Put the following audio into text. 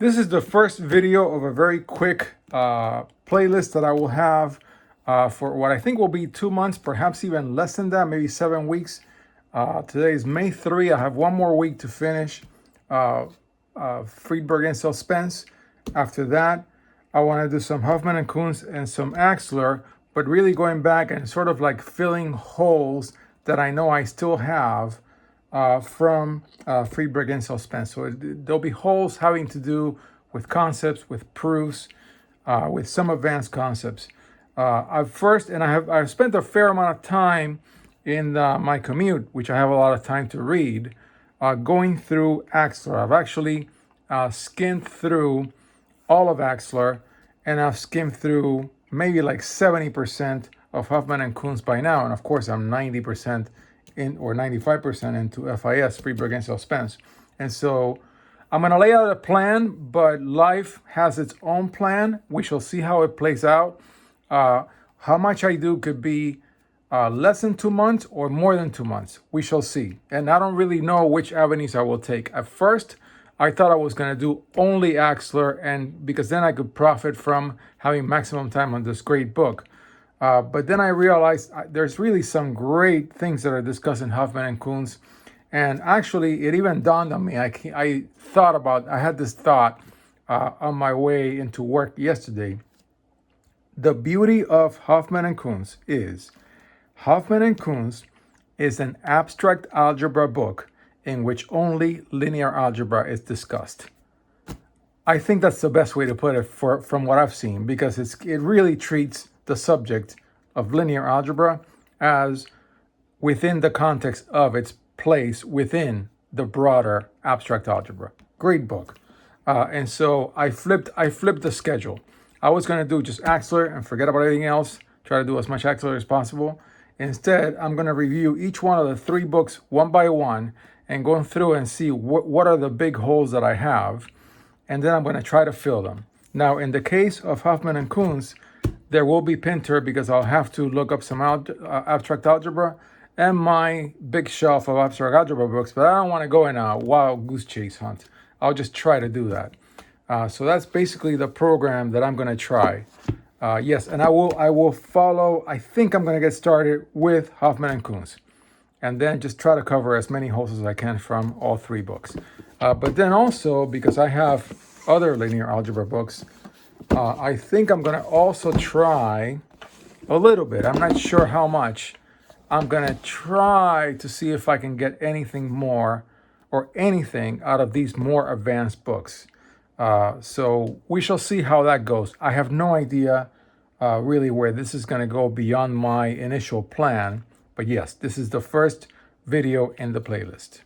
This is the first video of a very quick playlist that I will have for what I think will be 2 months, perhaps even less than that, maybe 7 weeks. Today is May 3. I have one more week to finish Friedberg and Suspense. After that, I want to do some Huffman and Kunz and some Axler, but really going back and sort of like filling holes that I know I still have from Friedberg and Suspense. So there'll be holes having to do with concepts, with proofs, with some advanced concepts. I've spent a fair amount of time in my commute, which I have a lot of time to read, going through Axler. I've actually skimmed through all of Axler, and I've skimmed through maybe like 70% of Huffman and Kunz by now. And of course, I'm 90% in or 95% into FIS, Friedberg and Suspense. And so I'm going to lay out a plan, but life has its own plan. We shall see how it plays out. How much I do could be less than 2 months or more than 2 months. We shall see. And I don't really know which avenues I will take. At first, I thought I was going to do only Axler, and because then I could profit from having maximum time on this great book. But then I realized there's really some great things that are discussed in Huffman and Kunz. And actually, it even dawned on me. I had this thought on my way into work yesterday. The beauty of Huffman and Kunz is an abstract algebra book in which only linear algebra is discussed. I think that's the best way to put it from what I've seen, because it really treats the subject of linear algebra as within the context of its place within the broader abstract algebra. Great book. And so I flipped the schedule. I was going to do just Axler and forget about everything else, try to do as much Axler as possible. Instead, I'm going to review each one of the 3 books one by one and go through and see what are the big holes that I have, and then I'm going to try to fill them. Now, in the case of Huffman and Kunz, there will be Pinter because I'll have to look up some abstract algebra and my big shelf of abstract algebra books, but I don't want to go in a wild goose chase hunt. I'll just try to do that. So that's basically the program that I'm going to try. Yes, and I will follow. I think I'm going to get started with Huffman and Kunz, and then just try to cover as many holes as I can from all 3 books. But then also, because I have other linear algebra books, I think I'm going to also try a little bit. I'm not sure how much. I'm going to try to see if I can get anything more or anything out of these more advanced books. So we shall see how that goes. I have no idea really where this is going to go beyond my initial plan. But yes, this is the first video in the playlist.